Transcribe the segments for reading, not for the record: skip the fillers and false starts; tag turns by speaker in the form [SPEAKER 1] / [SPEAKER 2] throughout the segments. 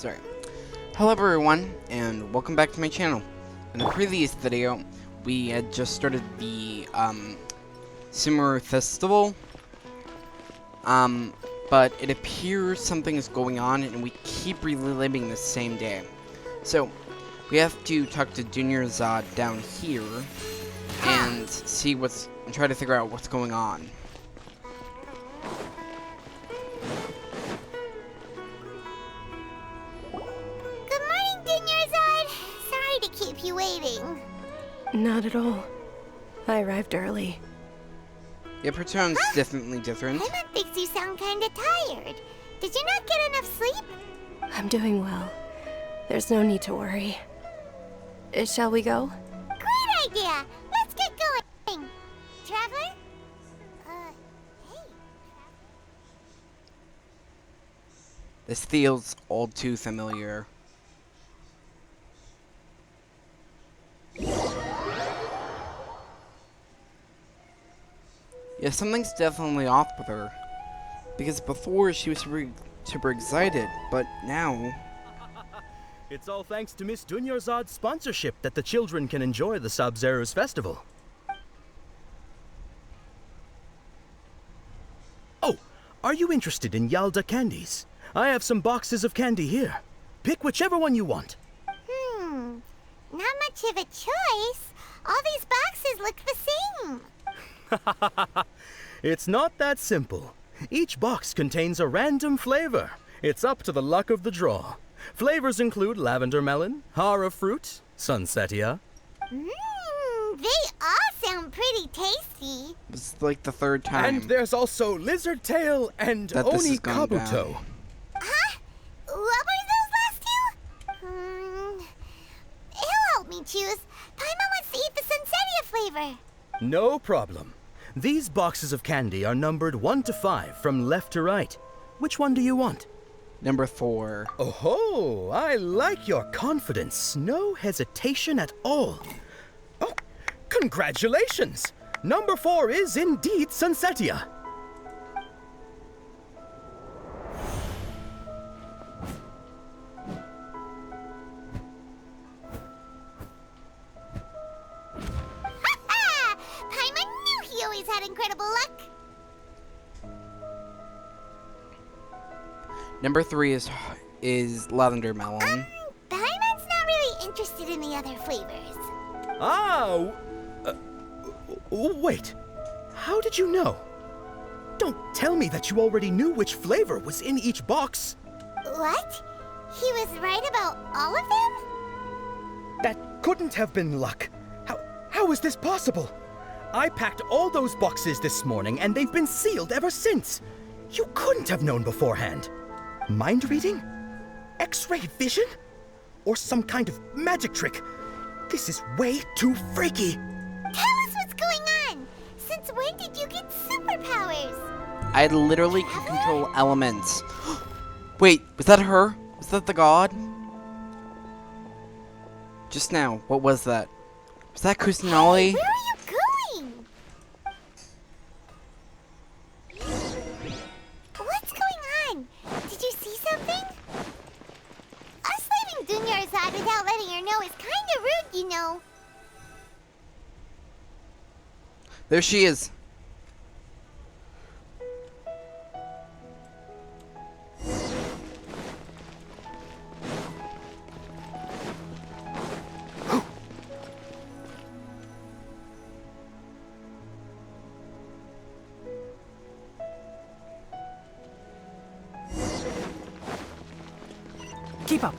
[SPEAKER 1] Sorry. Hello everyone, and welcome back to my channel. In the previous video, we had just started the sumeru festival, but it appears something is going on, and we keep reliving the same day. So, we have to talk to Junior Zod down here, and try to figure out what's going on.
[SPEAKER 2] Keep you waiting.
[SPEAKER 3] Not at all. I arrived early.
[SPEAKER 1] Your tone's definitely different.
[SPEAKER 2] Paimon thinks you sound kinda tired. Did you not get enough sleep?
[SPEAKER 3] I'm doing well. There's no need to worry. Shall we go?
[SPEAKER 2] Great idea! Let's get going! Traveler? Hey.
[SPEAKER 1] This feels all too familiar. Yeah, something's definitely off with her. Because before she was super excited, but now...
[SPEAKER 4] It's all thanks to Miss Dunyarzad's sponsorship that the children can enjoy the Sub-Zero's festival. Oh, are you interested in Yalda candies? I have some boxes of candy here. Pick whichever one you want.
[SPEAKER 2] Not much of a choice. All these boxes look the same.
[SPEAKER 4] It's not that simple. Each box contains a random flavor. It's up to the luck of the draw. Flavors include lavender melon, hara fruit, sunsetia.
[SPEAKER 2] They all sound pretty tasty.
[SPEAKER 1] This is like the third time.
[SPEAKER 4] And there's also lizard tail and
[SPEAKER 1] that this
[SPEAKER 4] oni
[SPEAKER 1] has gone
[SPEAKER 4] kabuto.
[SPEAKER 1] down.
[SPEAKER 2] Huh? What were those last two? He'll help me choose. Paimon wants to eat the sunsetia flavor.
[SPEAKER 4] No problem. These boxes of candy are numbered 1 to 5 from left to right. Which one do you want?
[SPEAKER 1] Number 4.
[SPEAKER 4] Oh, I like your confidence. No hesitation at all. Oh, congratulations! Number 4 is indeed sunsetia.
[SPEAKER 2] Had incredible luck.
[SPEAKER 1] Number 3 is lavender melon.
[SPEAKER 2] Paimon's not really interested in the other flavors.
[SPEAKER 4] Ah, wait. How did you know? Don't tell me that you already knew which flavor was in each box.
[SPEAKER 2] What? He was right about all of them?
[SPEAKER 4] That couldn't have been luck. How is this possible? I packed all those boxes this morning, and they've been sealed ever since. You couldn't have known beforehand. Mind reading? X-ray vision? Or some kind of magic trick? This is way too freaky.
[SPEAKER 2] Tell us what's going on. Since when did you get superpowers?
[SPEAKER 1] I literally can control elements. Wait, was that her? Was that the god? Just now, what was that? Was that Kusanali?
[SPEAKER 2] Hey, where are you going? What's going on? Did you see something? Us leaving Dunyarzad without letting her know is kinda rude, you know.
[SPEAKER 1] There she is.
[SPEAKER 3] Keep up.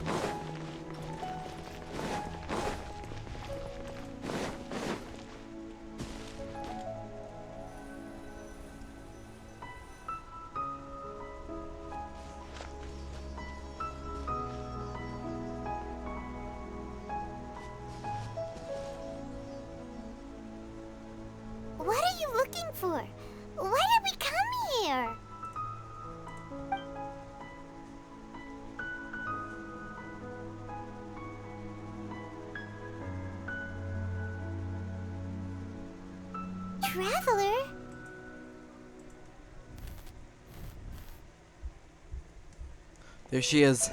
[SPEAKER 2] What are you looking for? Why did we come here? Traveler?
[SPEAKER 1] There she is.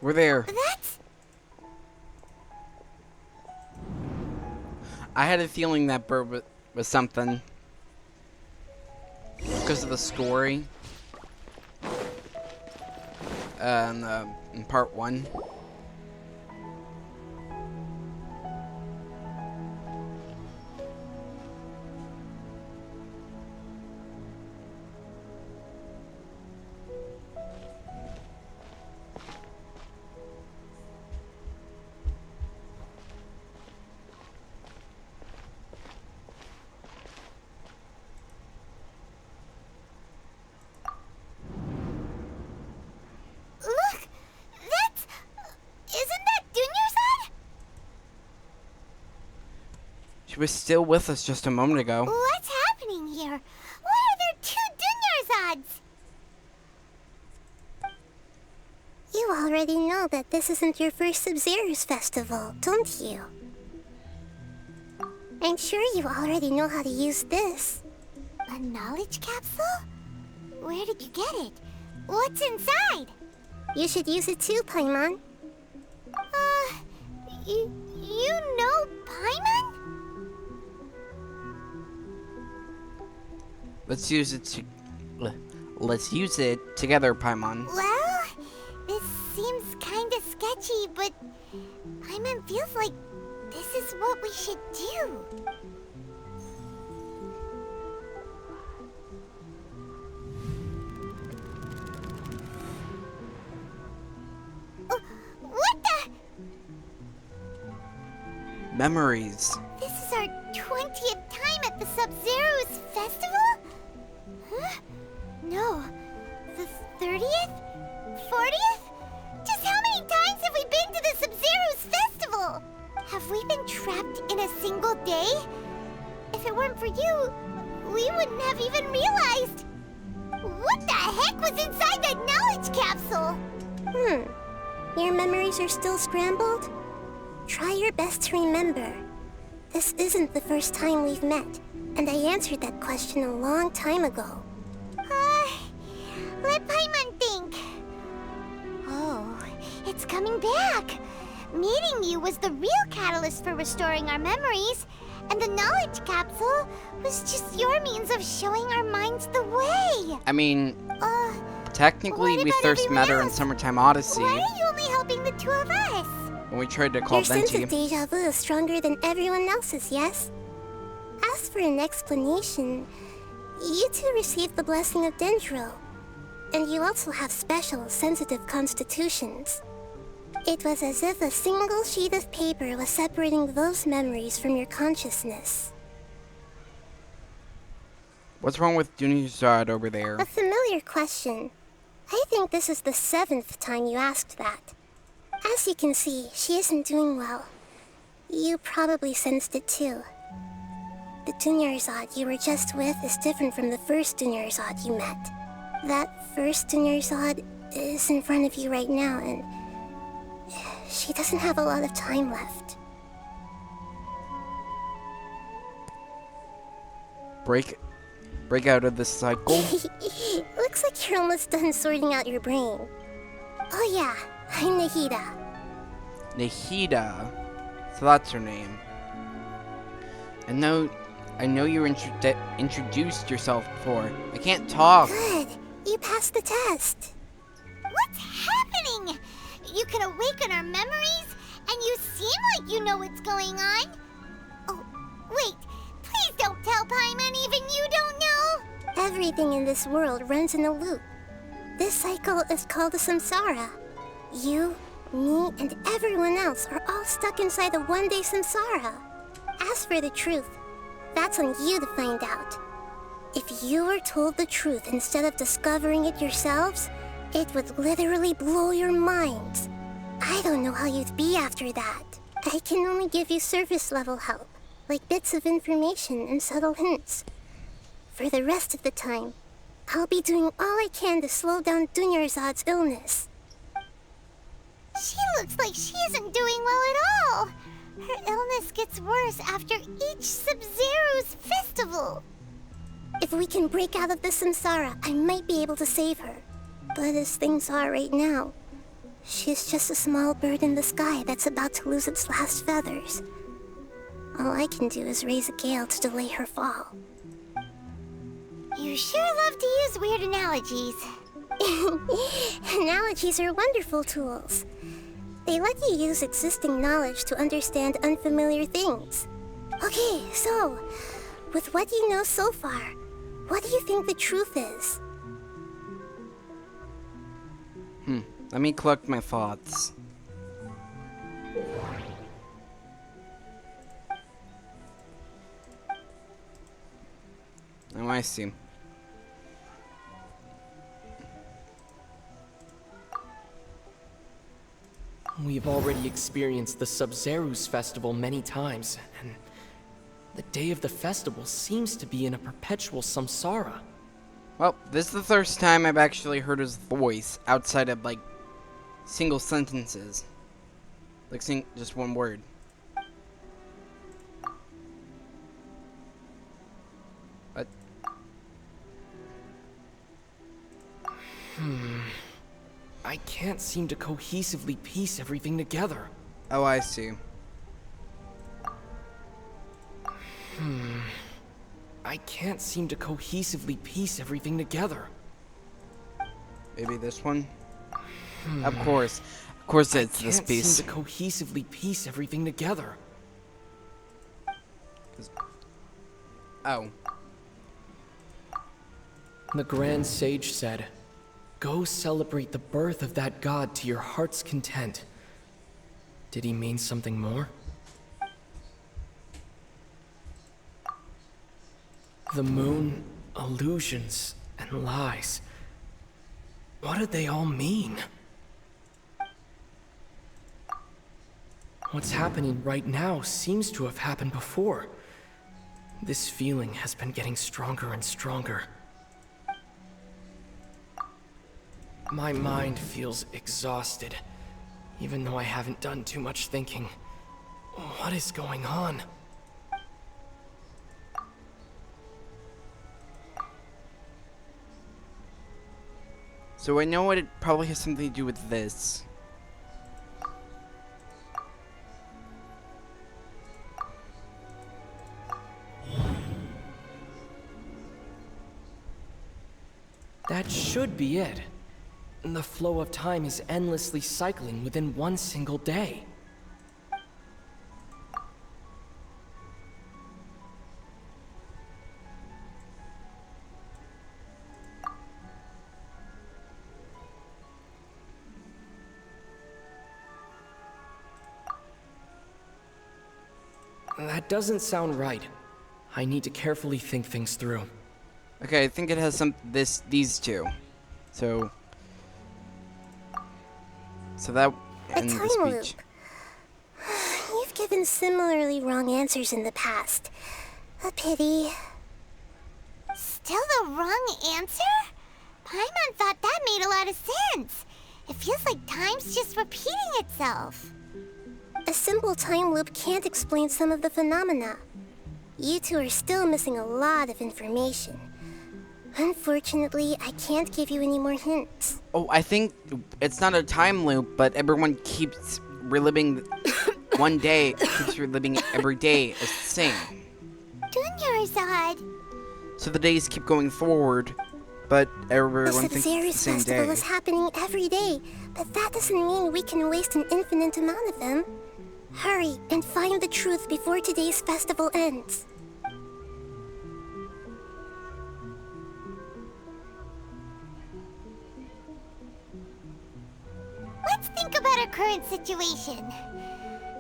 [SPEAKER 1] We're there.
[SPEAKER 2] That's...
[SPEAKER 1] I had a feeling that bird was something. Because of the story. In part 1.
[SPEAKER 2] Look! That's... Isn't that Dunyarzad?
[SPEAKER 1] She was still with us just a moment ago.
[SPEAKER 2] What's happening here? Why are there 2 Dunyarzads? You already know that this isn't your first Sub-Zero's festival, don't you? I'm sure you already know how to use this. A knowledge capsule? Where did you get it? What's inside? You should use it too, Paimon. You know Paimon?
[SPEAKER 1] Let's use it together, Paimon.
[SPEAKER 2] Well, this seems kinda sketchy, but Paimon feels like this is what we should do. What the?
[SPEAKER 1] Memories.
[SPEAKER 2] This is our 20th time at the Sub-Zero's festival? Huh? No. The 30th? 40th? Just how many times have we been to the Sub-Zero's festival? Have we been trapped in a single day? If it weren't for you, we wouldn't have even realized. What the heck was inside that knowledge capsule? Your memories are still scrambled? Try your best to remember. This isn't the first time we've met, and I answered that question a long time ago. Let Paimon think. Oh, it's coming back. Meeting you was the real catalyst for restoring our memories, and the knowledge capsule was just your means of showing our minds the way.
[SPEAKER 1] I mean, technically we first met her in Summertime Odyssey
[SPEAKER 2] Why are you only helping the 2 of us?
[SPEAKER 1] when we tried to call
[SPEAKER 2] Your sense
[SPEAKER 1] Venti.
[SPEAKER 2] of deja vu is stronger than everyone else's, yes? As for an explanation, you 2 received the blessing of Dendro, and you also have special, sensitive constitutions. It was as if a single sheet of paper was separating those memories from your consciousness.
[SPEAKER 1] What's wrong with Dunyarzad over there?
[SPEAKER 2] A familiar question. I think this is the 7th time you asked that. As you can see, she isn't doing well. You probably sensed it too. The Dunyarzad you were just with is different from the first Dunyarzad you met. That first Dunyarzad is in front of you right now, and she doesn't have a lot of time left.
[SPEAKER 1] Break out of this cycle.
[SPEAKER 2] Looks like you're almost done sorting out your brain. Oh yeah, I'm Nahida.
[SPEAKER 1] Nahida. So that's her name. I know you introduced yourself before. I can't talk.
[SPEAKER 2] Good, you passed the test. What's happening? You can awaken our memories, and you seem like you know what's going on. Oh, wait. Please don't tell Paimon even you don't know. Everything in this world runs in a loop. This cycle is called a samsara. You, me, and everyone else are all stuck inside a one-day samsara. As for the truth, that's on you to find out. If you were told the truth instead of discovering it yourselves, it would literally blow your minds. I don't know how you'd be after that. I can only give you surface-level help, like bits of information and subtle hints. For the rest of the time, I'll be doing all I can to slow down Dunyarzad's illness. She looks like she isn't doing well at all. Her illness gets worse after each Sub-Zero's festival. If we can break out of the samsara, I might be able to save her. But as things are right now, She's just a small bird in the sky that's about to lose its last feathers. All I can do is raise a gale to delay her fall. You sure love to use weird analogies. Analogies are wonderful tools. They let you use existing knowledge to understand unfamiliar things. Okay, so, with what you know so far, what do you think the truth is?
[SPEAKER 1] Let me collect my thoughts. Oh, I see.
[SPEAKER 5] We've already experienced the Sub-Zeru's festival many times, and the day of the festival seems to be in a perpetual samsara.
[SPEAKER 1] Well, this is the first time I've actually heard his voice outside of, like, single sentences. Like, just one word. What?
[SPEAKER 5] I can't seem to cohesively piece everything together.
[SPEAKER 1] Oh, I see.
[SPEAKER 5] I can't seem to cohesively piece everything together.
[SPEAKER 1] Maybe this one? Of course it's this
[SPEAKER 5] I can't
[SPEAKER 1] piece.
[SPEAKER 5] seem to cohesively piece everything together.
[SPEAKER 1] Oh.
[SPEAKER 5] The Grand Sage said, "Go celebrate the birth of that god to your heart's content." Did he mean something more? The moon, illusions, and lies. What did they all mean? What's happening right now seems to have happened before. This feeling has been getting stronger and stronger. My mind feels exhausted, even though I haven't done too much thinking. What is going on?
[SPEAKER 1] So I know it probably has something to do with this.
[SPEAKER 5] That should be it. The flow of time is endlessly cycling within one single day. That doesn't sound right. I need to carefully think things through.
[SPEAKER 1] Okay, I think it has these two. So that and
[SPEAKER 2] time
[SPEAKER 1] the speech.
[SPEAKER 2] loop. You've given similarly wrong answers in the past. A pity. Still the wrong answer? Paimon thought that made a lot of sense. It feels like time's just repeating itself. A simple time loop can't explain some of the phenomena. You two are still missing a lot of information. Unfortunately, I can't give you any more hints.
[SPEAKER 1] Oh, I think it's not a time loop, but everyone keeps reliving one day, keeps reliving it every day as the same.
[SPEAKER 2] Dunyarzad.
[SPEAKER 1] So the days keep going forward, but everyone
[SPEAKER 2] The
[SPEAKER 1] thinks
[SPEAKER 2] Sub-Zeru's
[SPEAKER 1] it's the same
[SPEAKER 2] festival
[SPEAKER 1] day.
[SPEAKER 2] is happening every day, but that doesn't mean we can waste an infinite amount of them. Hurry and find the truth before today's festival ends. Let's think about our current situation.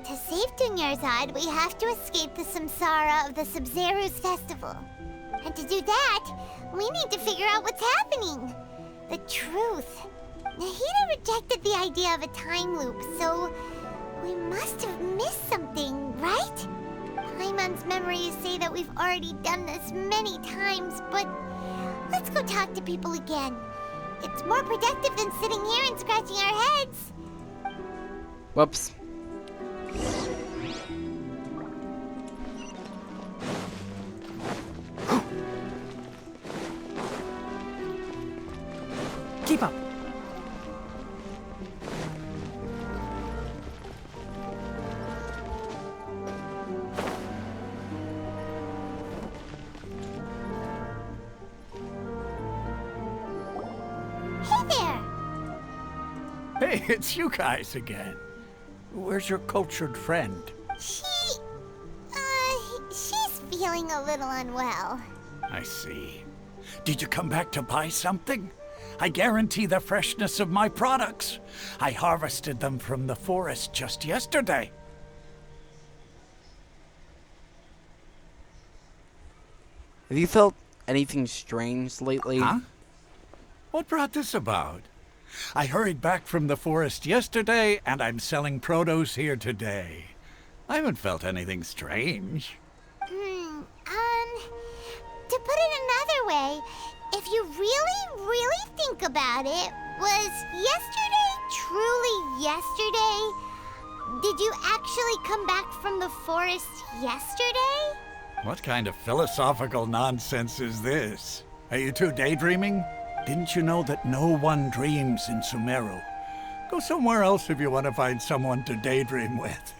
[SPEAKER 2] To save Dunyarzad, we have to escape the samsara of the Sub-Zeru's festival. And to do that, we need to figure out what's happening. The truth. Nahida rejected the idea of a time loop, so we must have missed something, right? Paimon's memories say that we've already done this many times, but let's go talk to people again. It's more productive than sitting here and scratching our heads.
[SPEAKER 1] Whoops.
[SPEAKER 5] Keep up!
[SPEAKER 6] Hey, it's you guys again. Where's your cultured friend?
[SPEAKER 2] She's feeling a little unwell.
[SPEAKER 6] I see. Did you come back to buy something? I guarantee the freshness of my products. I harvested them from the forest just yesterday.
[SPEAKER 1] Have you felt anything strange lately?
[SPEAKER 6] Huh? What brought this about? I hurried back from the forest yesterday, and I'm selling produce here today. I haven't felt anything strange.
[SPEAKER 2] To put it another way, if you really think about it, was yesterday truly yesterday? Did you actually come back from the forest yesterday?
[SPEAKER 6] What kind of philosophical nonsense is this? Are you two daydreaming? Didn't you know that no one dreams in Sumeru? Go somewhere else if you want to find someone to daydream with.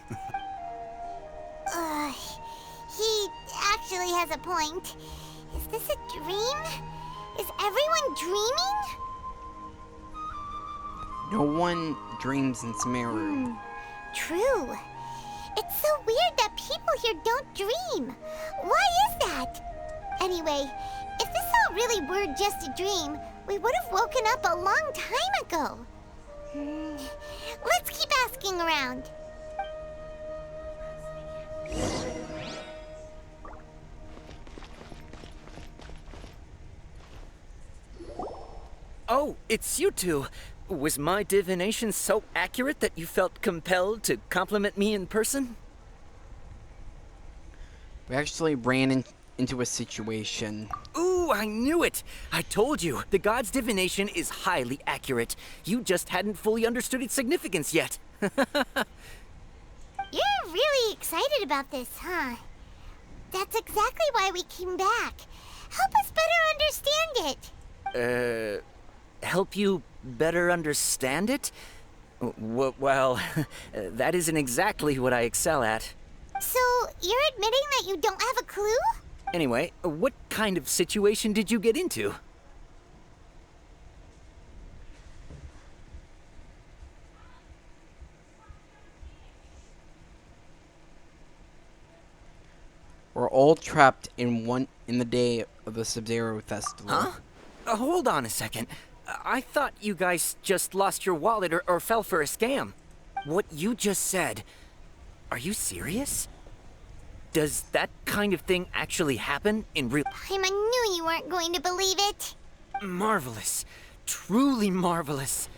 [SPEAKER 2] He actually has a point. Is this a dream? Is everyone dreaming?
[SPEAKER 1] No one dreams in Sumeru.
[SPEAKER 2] True. It's so weird that people here don't dream. Why is that? Anyway, if this all really were just a dream, we would have woken up a long time ago. Let's keep asking around.
[SPEAKER 7] Oh, it's you two. Was my divination so accurate that you felt compelled to compliment me in person?
[SPEAKER 1] We actually ran into a situation.
[SPEAKER 7] Ooh, I knew it! I told you, the god's divination is highly accurate. You just hadn't fully understood its significance yet.
[SPEAKER 2] You're really excited about this, huh? That's exactly why we came back. Help us better understand it.
[SPEAKER 7] Help you better understand it? Well, that isn't exactly what I excel at.
[SPEAKER 2] So, you're admitting that you don't have a clue?
[SPEAKER 7] Anyway, what kind of situation did you get into?
[SPEAKER 1] We're all trapped in the day of the Sub-Zero Festival.
[SPEAKER 7] Huh? Hold on a second. I thought you guys just lost your wallet or fell for a scam. What you just said, are you serious? Does that kind of thing actually happen in real...
[SPEAKER 2] I knew you weren't going to believe it.
[SPEAKER 7] Marvelous. Truly marvelous.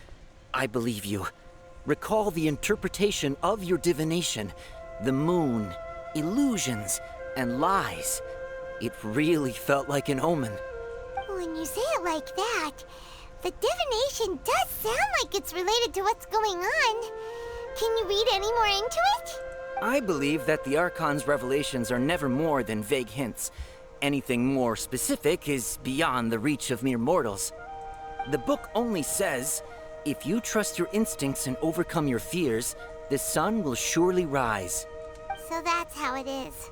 [SPEAKER 7] I believe you. Recall the interpretation of your divination. The moon, illusions, and lies. It really felt like an omen.
[SPEAKER 2] When you say it like that, the divination does sound like it's related to what's going on. Can you read any more into it?
[SPEAKER 7] I believe that the Archon's revelations are never more than vague hints. Anything more specific is beyond the reach of mere mortals. The book only says, if you trust your instincts and overcome your fears, the sun will surely rise.
[SPEAKER 2] So that's how it is.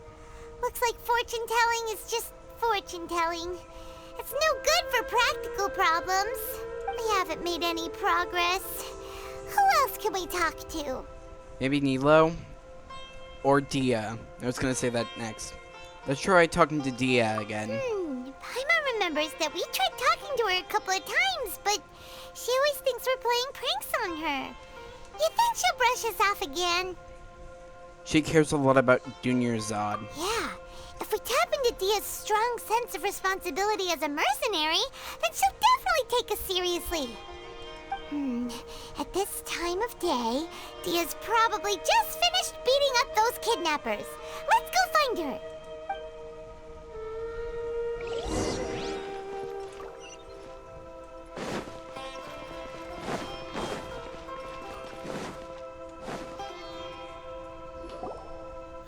[SPEAKER 2] Looks like fortune-telling is just fortune-telling. It's no good for practical problems. We haven't made any progress. Who else can we talk to?
[SPEAKER 1] Maybe Nilo? Or Dia. I was gonna say that next. Let's try talking to Dia again.
[SPEAKER 2] Paimon remembers that we tried talking to her a couple of times, but she always thinks we're playing pranks on her. You think she'll brush us off again?
[SPEAKER 1] She cares a lot about Junior Zod.
[SPEAKER 2] Yeah. If we tap into Dia's strong sense of responsibility as a mercenary, then she'll definitely take us seriously. At this time of day, Dia's probably just finished beating up those kidnappers. Let's go find her.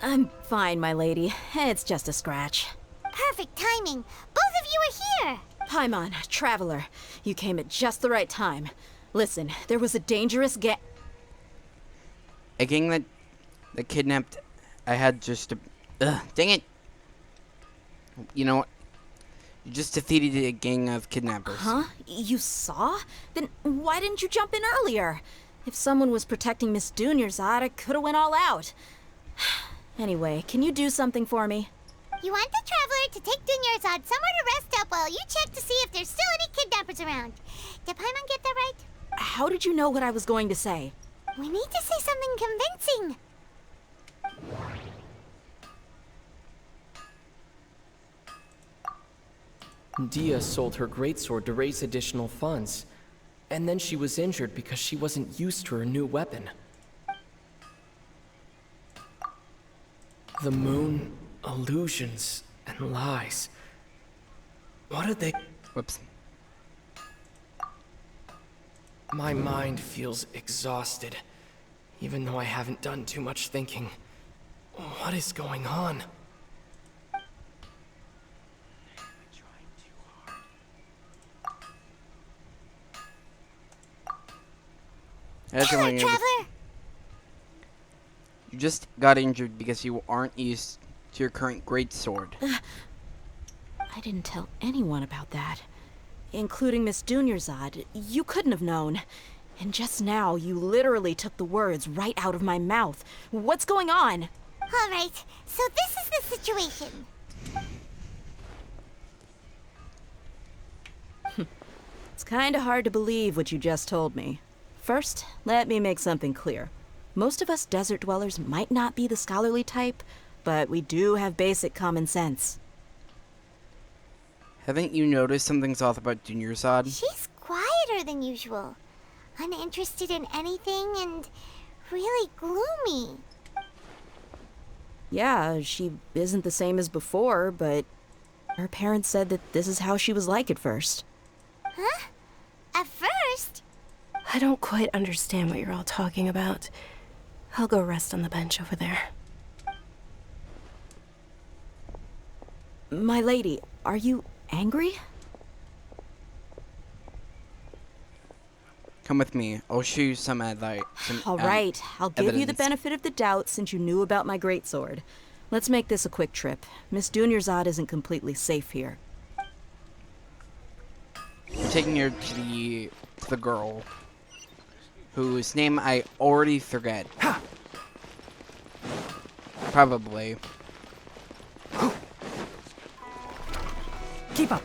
[SPEAKER 8] I'm fine, my lady. It's just a scratch.
[SPEAKER 2] Perfect timing. Both of you are here.
[SPEAKER 8] Paimon, traveler, you came at just the right time. Listen, there was a dangerous
[SPEAKER 1] A gang that kidnapped... I had just... dang it! You know what? You just defeated a gang of kidnappers.
[SPEAKER 8] Huh? You saw? Then why didn't you jump in earlier? If someone was protecting Miss Dunyarzad, I could have went all out. Anyway, can you do something for me?
[SPEAKER 2] You want the Traveler to take Dunyarzad somewhere to rest up while you check to see if there's still any kidnappers around. Did Paimon get that right?
[SPEAKER 8] How did you know what I was going to say?
[SPEAKER 2] We need to say something convincing.
[SPEAKER 5] Dia sold her greatsword to raise additional funds. And then she was injured because she wasn't used to her new weapon. The moon, illusions, and lies. What are they?
[SPEAKER 1] Whoops.
[SPEAKER 5] My mind feels exhausted, even though I haven't done too much thinking. What is going on?
[SPEAKER 2] Traveler!
[SPEAKER 1] You just got injured because you aren't used to your current greatsword.
[SPEAKER 8] I didn't tell anyone about that. Including Miss Dunyarzad. You couldn't have known. And just now, you literally took the words right out of my mouth. What's going on?
[SPEAKER 2] Alright, so this is the situation.
[SPEAKER 8] It's kinda hard to believe what you just told me. First, let me make something clear. Most of us desert dwellers might not be the scholarly type, but we do have basic common sense.
[SPEAKER 1] Haven't you noticed something's off about Dunyarzad?
[SPEAKER 2] She's quieter than usual. Uninterested in anything and really gloomy.
[SPEAKER 8] Yeah, she isn't the same as before, but her parents said that this is how she was like at first.
[SPEAKER 2] Huh? At first?
[SPEAKER 3] I don't quite understand what you're all talking about. I'll go rest on the bench over there.
[SPEAKER 8] My lady, are you angry?
[SPEAKER 1] Come with me. I'll show you some
[SPEAKER 8] All right, I'll give you the
[SPEAKER 1] evidence.
[SPEAKER 8] benefit of the doubt since you knew about my greatsword. Let's make this a quick trip. Miss Dunyarzad isn't completely safe here.
[SPEAKER 1] I'm taking her to the girl, whose name I already forget. Probably.
[SPEAKER 4] Keep up.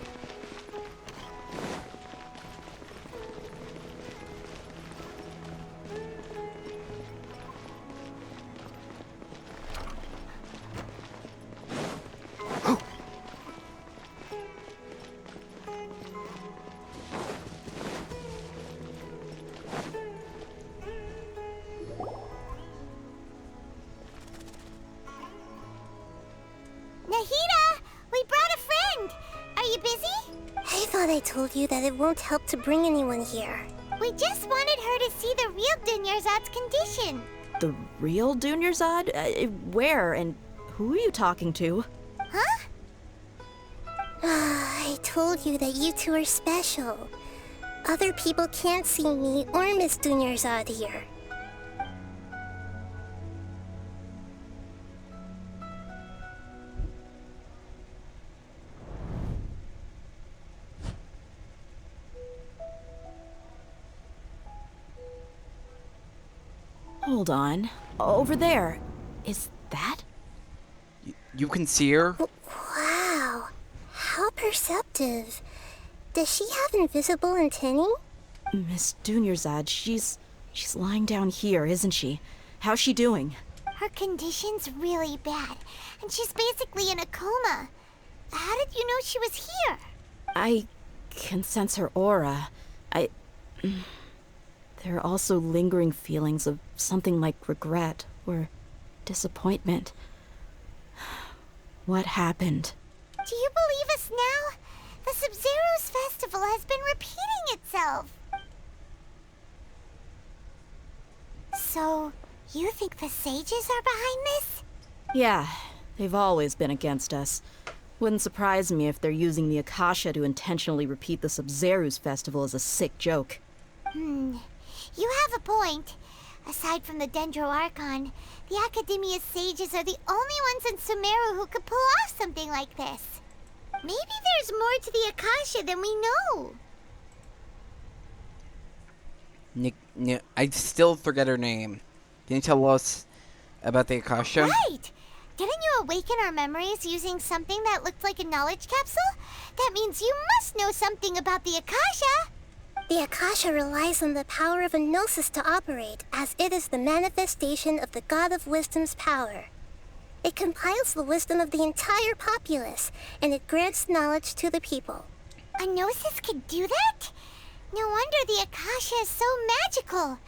[SPEAKER 2] Nahida! We brought a friend! Are you busy?
[SPEAKER 9] I thought I told you that it won't help to bring anyone here.
[SPEAKER 2] We just wanted her to see the real Dunyarzad's condition.
[SPEAKER 8] The real Dunyarzad? Where and who are you talking to?
[SPEAKER 2] Huh?
[SPEAKER 9] I told you that you two are special. Other people can't see me or Miss Dunyarzad here.
[SPEAKER 8] Hold on. Over there. Is that?
[SPEAKER 1] You can see her?
[SPEAKER 9] Wow, how perceptive. Does she have invisible antennae?
[SPEAKER 8] Miss Dunyarzad, she's lying down here, isn't she? How's she doing?
[SPEAKER 2] Her condition's really bad, and she's basically in a coma. How did you know she was here?
[SPEAKER 8] I can sense her aura. There are also lingering feelings of something like regret or disappointment. What happened?
[SPEAKER 2] Do you believe us now? The Sub-Zero's festival has been repeating itself. So, you think the sages are behind this?
[SPEAKER 8] Yeah, they've always been against us. Wouldn't surprise me if they're using the Akasha to intentionally repeat the Sub-Zero's festival as a sick joke.
[SPEAKER 2] You have a point. Aside from the Dendro Archon, the Academia's sages are the only ones in Sumeru who could pull off something like this. Maybe there's more to the Akasha than we know.
[SPEAKER 1] I still forget her name. Can you tell us about the Akasha?
[SPEAKER 2] Right! Didn't you awaken our memories using something that looked like a knowledge capsule? That means you must know something about the Akasha!
[SPEAKER 9] The Akasha relies on the power of a gnosis to operate, as it is the manifestation of the God of Wisdom's power. It compiles the wisdom of the entire populace, and it grants knowledge to the people.
[SPEAKER 2] A gnosis could do that? No wonder the Akasha is so magical.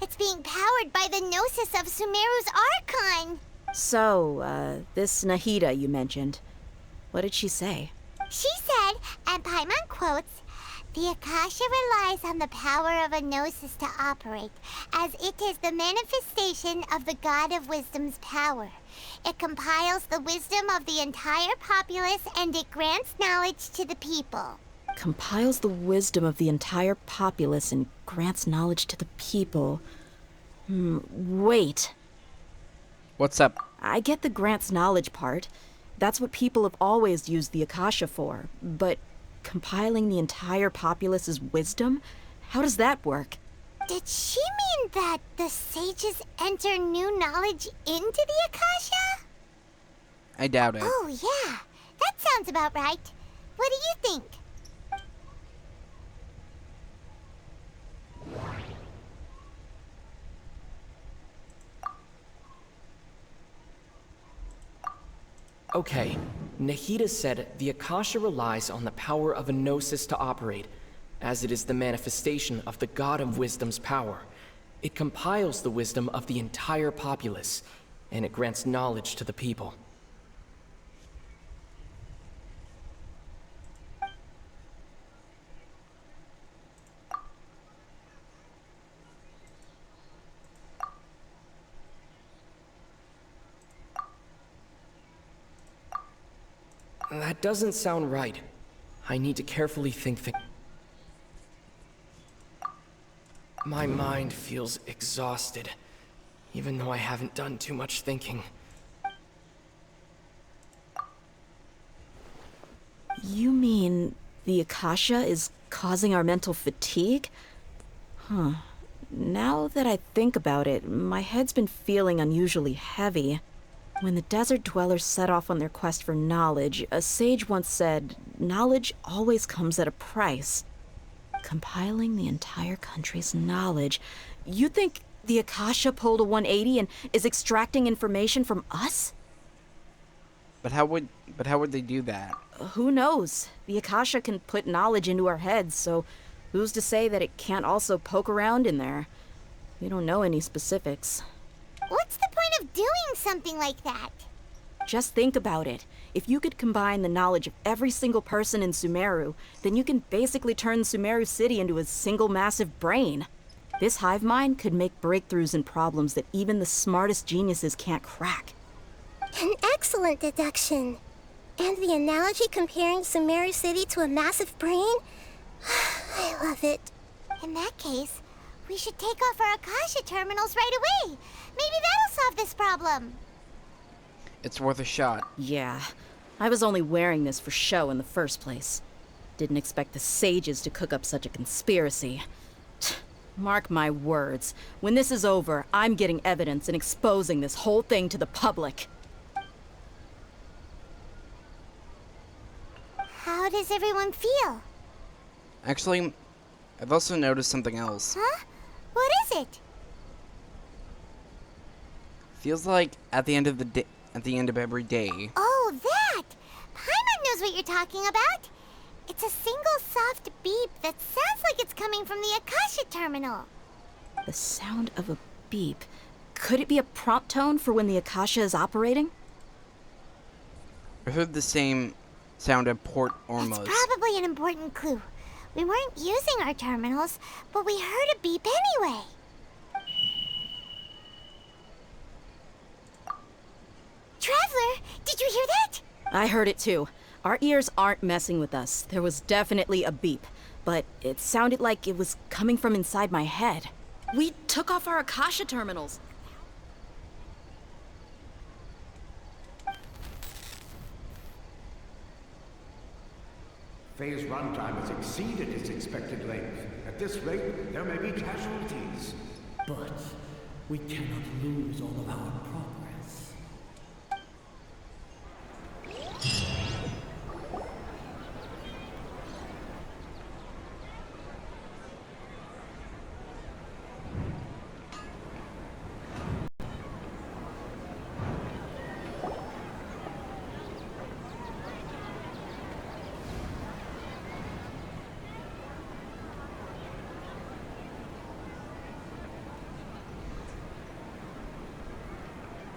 [SPEAKER 2] It's being powered by the gnosis of Sumeru's Archon.
[SPEAKER 8] So, this Nahida you mentioned, what did she say?
[SPEAKER 2] She said, and Paimon quotes, "The Akasha relies on the power of a gnosis to operate, as it is the manifestation of the God of Wisdom's power. It compiles the wisdom of the entire populace, and it grants knowledge to the people."
[SPEAKER 8] Compiles the wisdom of the entire populace and grants knowledge to the people. Wait.
[SPEAKER 1] What's up?
[SPEAKER 8] I get the grants knowledge part. That's what people have always used the Akasha for. But compiling the entire populace's wisdom? How does that work?
[SPEAKER 2] Did she mean that the sages enter new knowledge into the Akasha?
[SPEAKER 1] I doubt it.
[SPEAKER 2] Oh, yeah. That sounds about right. What do you think?
[SPEAKER 5] Okay, Nahida said the Akasha relies on the power of a gnosis to operate, as it is the manifestation of the God of Wisdom's power. It compiles the wisdom of the entire populace, and it grants knowledge to the people. That doesn't sound right. I need to carefully think My mind feels exhausted, even though I haven't done too much thinking.
[SPEAKER 8] You mean the Akasha is causing our mental fatigue? Huh. Now that I think about it, my head's been feeling unusually heavy. When the desert dwellers set off on their quest for knowledge, a sage once said, "Knowledge always comes at a price." Compiling the entire country's knowledge. You think the Akasha pulled a 180 and is extracting information from us?
[SPEAKER 1] But how would they do that?
[SPEAKER 8] Who knows? The Akasha can put knowledge into our heads, so who's to say that it can't also poke around in there? We don't know any specifics.
[SPEAKER 2] What's the point of doing something like that?
[SPEAKER 8] Just think about it. If you could combine the knowledge of every single person in Sumeru, then you can basically turn Sumeru City into a single massive brain. This hive mind could make breakthroughs in problems that even the smartest geniuses can't crack.
[SPEAKER 9] An excellent deduction. And the analogy comparing Sumeru City to a massive brain? I love it.
[SPEAKER 2] In that case, we should take off our Akasha terminals right away. Maybe that'll solve this problem.
[SPEAKER 1] It's worth a shot.
[SPEAKER 8] Yeah, I was only wearing this for show in the first place. Didn't expect the sages to cook up such a conspiracy. Mark my words, when this is over, I'm getting evidence and exposing this whole thing to the public.
[SPEAKER 2] How does everyone feel?
[SPEAKER 1] Actually, I've also noticed something else.
[SPEAKER 2] Huh? What is it?
[SPEAKER 1] Feels like at the end of every day.
[SPEAKER 2] Oh, that! Paimon knows what you're talking about. It's a single soft beep that sounds like it's coming from the Akasha terminal.
[SPEAKER 8] The sound of a beep. Could it be a prompt tone for when the Akasha is operating?
[SPEAKER 1] I heard the same sound at Port Ormuz.
[SPEAKER 2] It's probably an important clue. We weren't using our terminals, but we heard a beep anyway. Traveler, did you hear that?
[SPEAKER 8] I heard it too. Our ears aren't messing with us. There was definitely a beep, but it sounded like it was coming from inside my head. We took off our Akasha terminals.
[SPEAKER 10] Phase runtime has exceeded its expected length. At this rate, there may be casualties.
[SPEAKER 11] But we cannot lose all of our progress.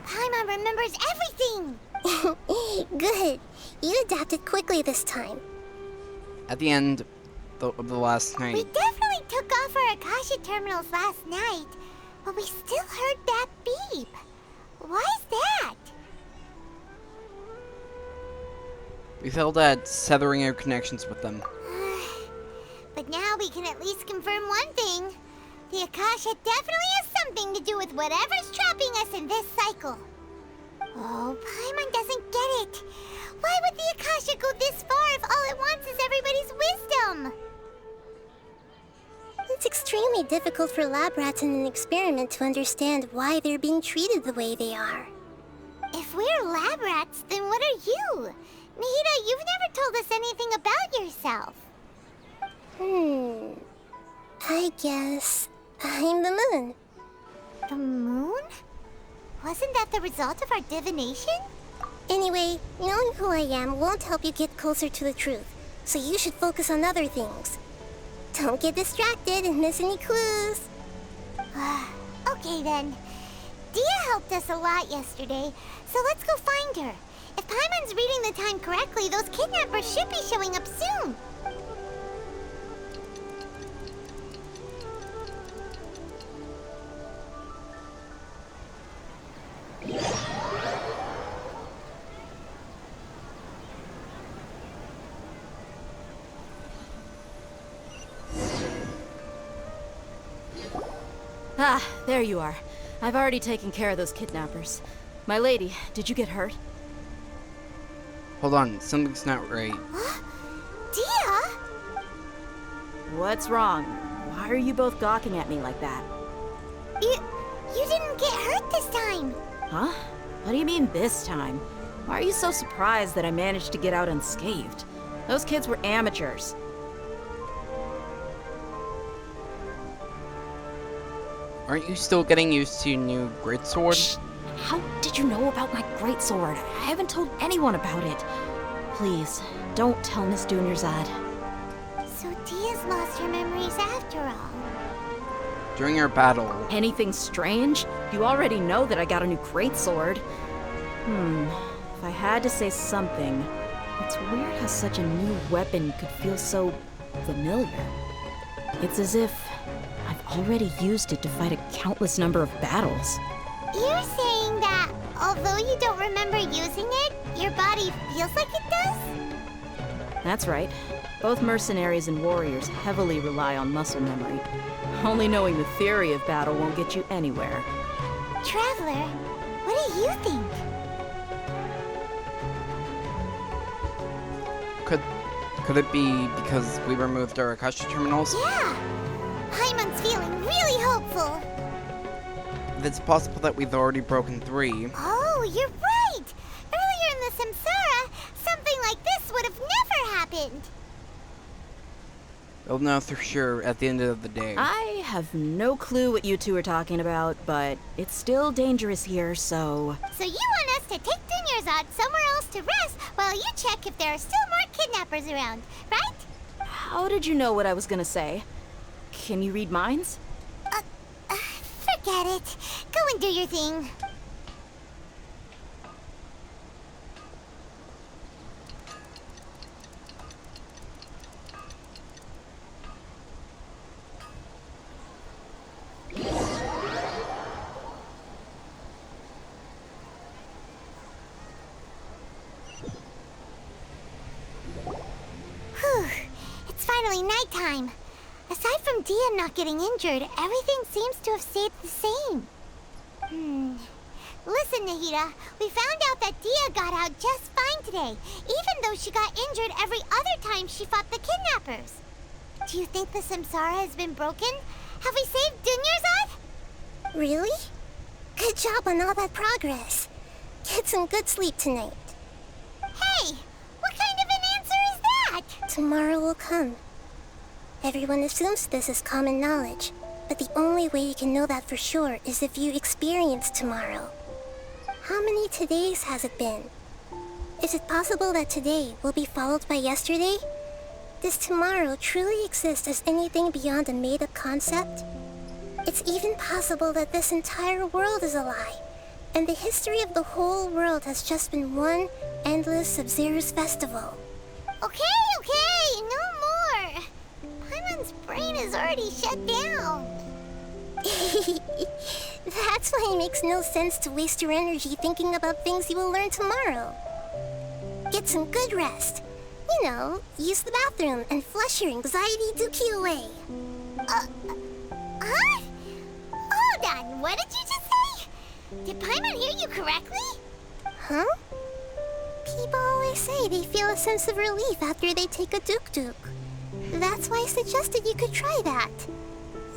[SPEAKER 2] Paimon remembers everything!
[SPEAKER 9] Good. You adapted quickly this time.
[SPEAKER 1] At the end of the last
[SPEAKER 2] We
[SPEAKER 1] night,
[SPEAKER 2] definitely took off our Akasha terminals last night, but we still heard that beep. Why is that?
[SPEAKER 1] we failed at severing our connections with them.
[SPEAKER 2] But now we can at least confirm one thing. The Akasha definitely has something to do with whatever's trapping us in this cycle. Oh, Paimon doesn't get it. Why would the Akasha go this far if all it wants is everybody's wisdom?
[SPEAKER 9] It's extremely difficult for lab rats in an experiment to understand why they're being treated the way they are.
[SPEAKER 2] If we're lab rats, then what are you? Nahida, you've never told us anything about yourself.
[SPEAKER 9] I guess I'm the moon.
[SPEAKER 2] The moon? Wasn't that the result of our divination?
[SPEAKER 9] Anyway, knowing who I am won't help you get closer to the truth, so you should focus on other things. Don't get distracted and miss any clues.
[SPEAKER 2] Okay then. Dia helped us a lot yesterday, so let's go find her. If Paimon's reading the time correctly, those kidnappers should be showing up soon.
[SPEAKER 8] Ah, there you are. I've already taken care of those kidnappers. My lady, did you get hurt?
[SPEAKER 1] Hold on, something's not right.
[SPEAKER 2] Dia?
[SPEAKER 8] What's wrong? Why are you both gawking at me like that?
[SPEAKER 2] You didn't get hurt this time.
[SPEAKER 8] Huh? What do you mean this time? Why are you so surprised that I managed to get out unscathed? Those kids were amateurs.
[SPEAKER 1] Aren't you still getting used to your new greatsword?
[SPEAKER 8] Shh. How did you know about my greatsword? I haven't told anyone about it. Please, don't tell Miss Dunyarzad.
[SPEAKER 2] So Dia's lost her memories after all.
[SPEAKER 1] During our battle,
[SPEAKER 8] Anything strange? You already know that I got a new greatsword. If I had to say something, it's weird how such a new weapon could feel so familiar. It's as if I've already used it to fight a countless number of battles.
[SPEAKER 2] You're saying that although you don't remember using it, your body feels like it does?
[SPEAKER 8] That's right. Both mercenaries and warriors heavily rely on muscle memory. Only knowing the theory of battle won't get you anywhere.
[SPEAKER 2] Traveler, what do you think?
[SPEAKER 1] could it be because we removed our Akasha terminals?
[SPEAKER 2] Yeah! Paimon's feeling really hopeful.
[SPEAKER 1] It's possible that we've already broken 3.
[SPEAKER 2] Oh, you're right! Earlier in the Samsara, something like this would have never happened.
[SPEAKER 1] We'll know for sure at the end of the day.
[SPEAKER 8] I have no clue what you two are talking about, but it's still dangerous here, so...
[SPEAKER 2] So you want us to take Dunyarzad somewhere else to rest while you check if there are still more kidnappers around, right?
[SPEAKER 8] How did you know what I was gonna say? Can you read minds?
[SPEAKER 2] Forget it. Go and do your thing. Whew. It's finally nighttime. Aside from Dia not getting injured, everything seems to have stayed the same. Listen, Nahida, we found out that Dia got out just fine today, even though she got injured every other time she fought the kidnappers. Do you think the Samsara has been broken? Have we saved Dunyarzad?
[SPEAKER 9] Really? Good job on all that progress. Get some good sleep tonight.
[SPEAKER 2] Hey, what kind of an answer is that?
[SPEAKER 9] Tomorrow will come. Everyone assumes this is common knowledge, but the only way you can know that for sure is if you experience tomorrow. How many todays has it been? Is it possible that today will be followed by yesterday? Does tomorrow truly exist as anything beyond a made-up concept? It's even possible that this entire world is a lie, and the history of the whole world has just been one endless Sub-Zero's festival.
[SPEAKER 2] Okay, no more. Paimon's brain is already shut down.
[SPEAKER 9] That's why it makes no sense to waste your energy thinking about things you will learn tomorrow. Get some good rest. You know, use the bathroom and flush your anxiety dookie away.
[SPEAKER 2] Huh? Hold on, what did you just say? Did Paimon hear you correctly?
[SPEAKER 9] Huh? People always say they feel a sense of relief after they take a duk-duk. That's why I suggested you could try that.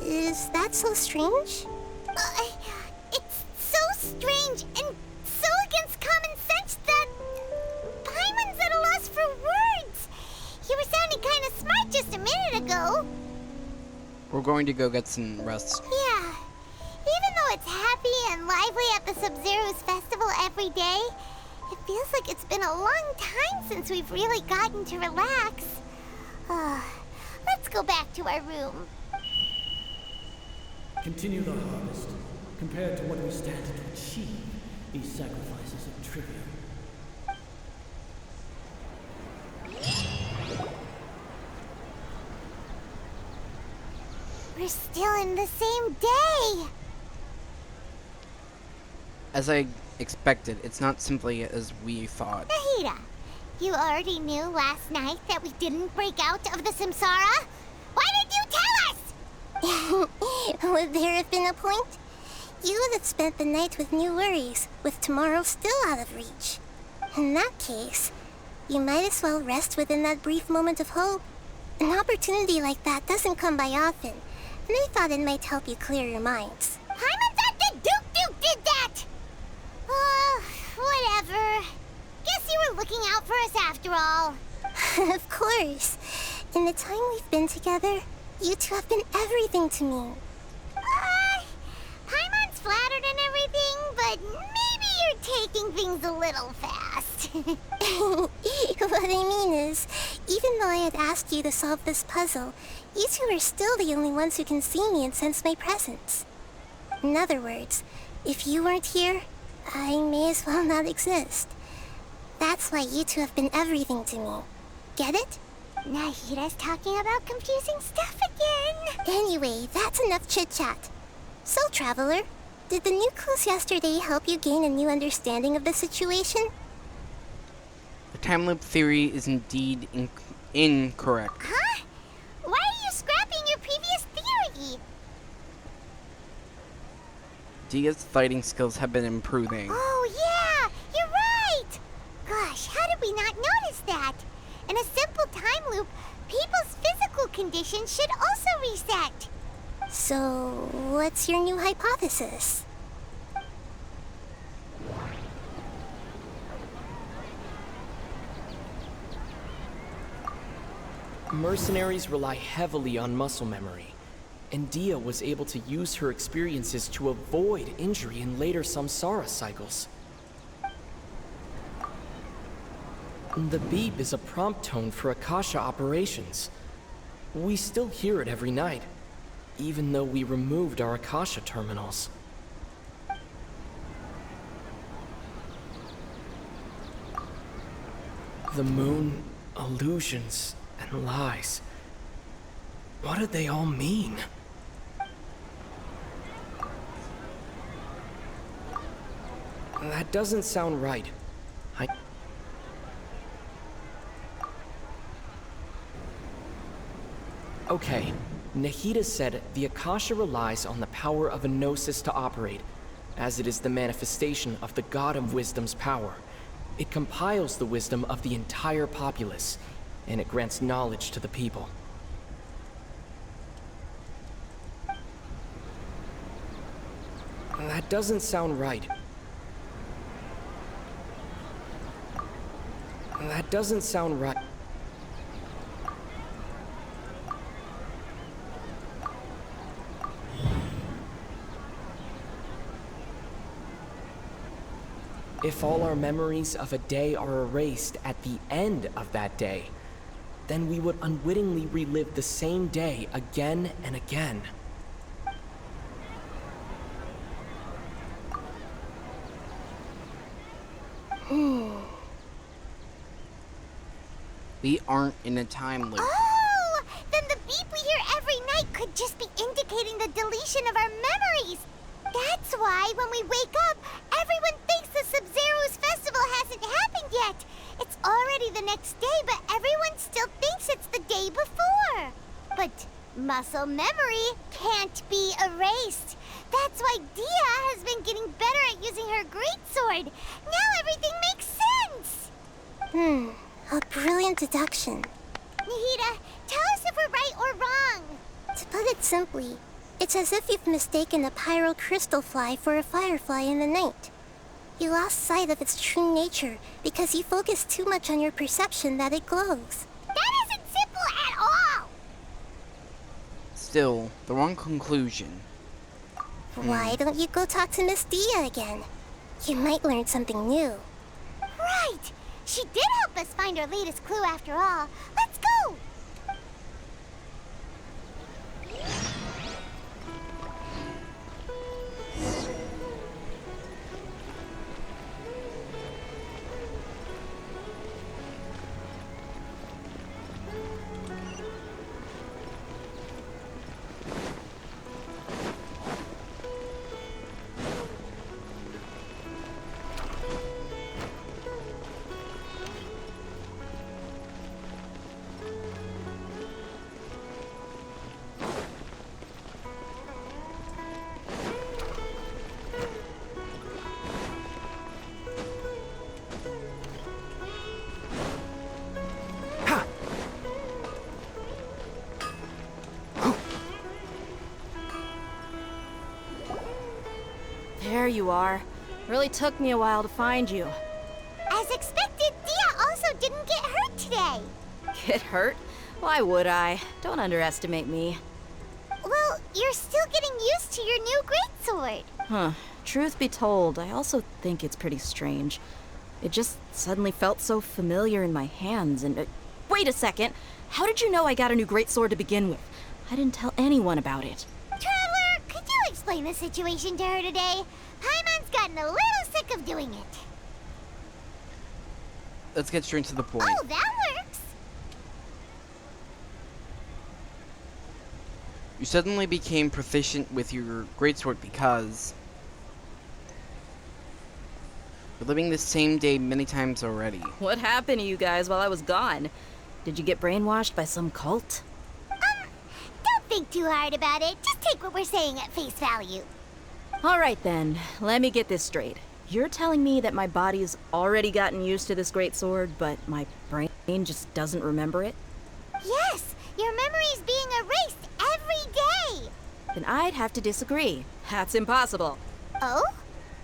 [SPEAKER 9] Is that so strange?
[SPEAKER 2] It's so strange and so against common sense that Paimon's at a loss for words. You were sounding kind of smart just a minute ago.
[SPEAKER 1] We're going to go get some rest.
[SPEAKER 2] Yeah. Even though it's happy and lively at the Sub-Zero's festival every day, it feels like it's been a long time since we've really gotten to relax. Let's go back to our room.
[SPEAKER 11] Continue the harvest. Compared to what we stand to achieve, these sacrifices are trivial.
[SPEAKER 2] We're still in the same day.
[SPEAKER 1] As I expected, it's not simply as we thought.
[SPEAKER 2] Nahida, you already knew last night that we didn't break out of the Samsara? Why did you tell us?
[SPEAKER 9] Would there have been a point? You would have spent the night with new worries, with tomorrow still out of reach. In that case, you might as well rest within that brief moment of hope. An opportunity like that doesn't come by often, and I thought it might help you clear your minds.
[SPEAKER 2] Paimon thought the Duke did that! Whatever. Guess you were looking out for us after all.
[SPEAKER 9] Of course. In the time we've been together, you two have been everything to me.
[SPEAKER 2] Paimon's flattered and everything, but maybe you're taking things a little fast.
[SPEAKER 9] What I mean is, even though I had asked you to solve this puzzle, you two are still the only ones who can see me and sense my presence. In other words, if you weren't here, I may as well not exist. That's why you two have been everything to me. Get it?
[SPEAKER 2] Nahida's talking about confusing stuff again.
[SPEAKER 9] Anyway, that's enough chit-chat. So, Traveler, did the new clues yesterday help you gain a new understanding of the situation?
[SPEAKER 1] The time loop theory is indeed incorrect.
[SPEAKER 2] Huh? Why are you scrapping your previous theory?
[SPEAKER 1] Dia's fighting skills have been improving.
[SPEAKER 2] Oh yeah, you're right! Gosh, how did we not notice that? In a simple time loop, people's physical conditions should also reset.
[SPEAKER 9] So, what's your new hypothesis?
[SPEAKER 5] Mercenaries rely heavily on muscle memory, and Dia was able to use her experiences to avoid injury in later samsara cycles. The beep is a prompt tone for Akasha operations. We still hear it every night, even though we removed our Akasha terminals. The moon, illusions, and lies. What do they all mean? That doesn't sound right. Okay, Nahida said the Akasha relies on the power of a gnosis to operate, as it is the manifestation of the God of Wisdom's power. It compiles the wisdom of the entire populace, and it grants knowledge to the people. That doesn't sound right. That doesn't sound right. If all our memories of a day are erased at the end of that day, then we would unwittingly relive the same day again and again.
[SPEAKER 1] We aren't in a time loop.
[SPEAKER 2] Oh! Then the beep we hear every night could just be indicating the deletion of our memories. That's why when we wake up, everyone thinks the Sub-Zero's festival hasn't happened yet. It's already the next day, but everyone still thinks it's the day before. But muscle memory can't be erased. That's why Dia has been getting better at using her greatsword. Now everything makes sense.
[SPEAKER 9] A brilliant deduction.
[SPEAKER 2] Nahida, tell us if we're right or wrong.
[SPEAKER 9] To put it simply, it's as if you've mistaken a pyro crystal fly for a firefly in the night. You lost sight of its true nature because you focused too much on your perception that it glows.
[SPEAKER 2] That isn't simple at all.
[SPEAKER 1] Still, the wrong conclusion.
[SPEAKER 9] Why don't you go talk to Miss Dia again? You might learn something new.
[SPEAKER 2] Right. She did help us find our latest clue after all. Let's go!
[SPEAKER 8] There you are. Really took me a while to find you.
[SPEAKER 2] As expected, Dia also didn't get hurt today.
[SPEAKER 8] Get hurt? Why would I? Don't underestimate me.
[SPEAKER 2] Well, you're still getting used to your new greatsword.
[SPEAKER 8] Huh. Truth be told, I also think it's pretty strange. It just suddenly felt so familiar in my hands and... wait a second! How did you know I got a new greatsword to begin with? I didn't tell anyone about it.
[SPEAKER 2] Traveler, could you explain the situation to her today? Paimon's gotten a little sick of doing it.
[SPEAKER 1] Let's get straight to the point.
[SPEAKER 2] Oh, that works.
[SPEAKER 1] You suddenly became proficient with your greatsword because you're living the same day many times already.
[SPEAKER 8] What happened to you guys while I was gone? Did you get brainwashed by some cult?
[SPEAKER 2] Don't think too hard about it. Just take what we're saying at face value.
[SPEAKER 8] Alright then, let me get this straight. You're telling me that my body's already gotten used to this greatsword, but my brain just doesn't remember it?
[SPEAKER 2] Yes, your memory's being erased every day.
[SPEAKER 8] Then I'd have to disagree. That's impossible.
[SPEAKER 2] Oh?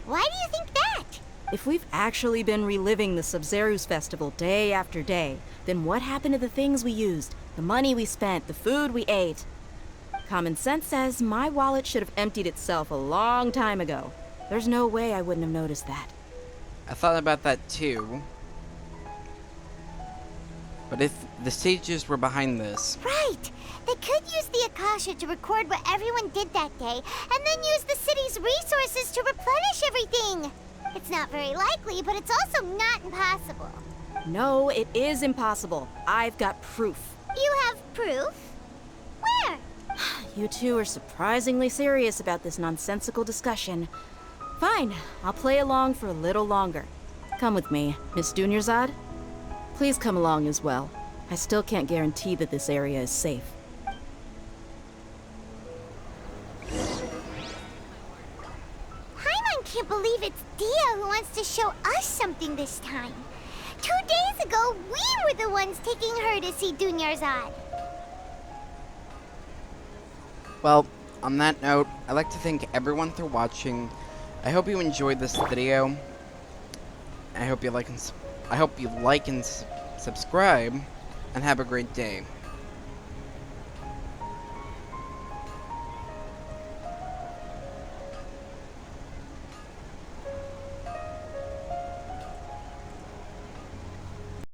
[SPEAKER 2] Why do you think that?
[SPEAKER 8] If we've actually been reliving the Sub-Zero's festival day after day, then what happened to the things we used, the money we spent, the food we ate? Common sense says my wallet should have emptied itself a long time ago. There's no way I wouldn't have noticed that.
[SPEAKER 1] I thought about that too. But if the sages were behind this...
[SPEAKER 2] Right! They could use the Akasha to record what everyone did that day, and then use the city's resources to replenish everything! It's not very likely, but it's also not impossible.
[SPEAKER 8] No, it is impossible. I've got proof.
[SPEAKER 2] You have proof? Where?
[SPEAKER 8] You two are surprisingly serious about this nonsensical discussion. Fine, I'll play along for a little longer. Come with me, Miss Dunyarzad. Please come along as well. I still can't guarantee that this area is safe.
[SPEAKER 2] Paimon can't believe it's Dia who wants to show us something this time. 2 days ago, we were the ones taking her to see Dunyarzad.
[SPEAKER 1] Well, on that note, I'd like to thank everyone for watching. I hope you enjoyed this video. I hope you like and subscribe, and have a great day.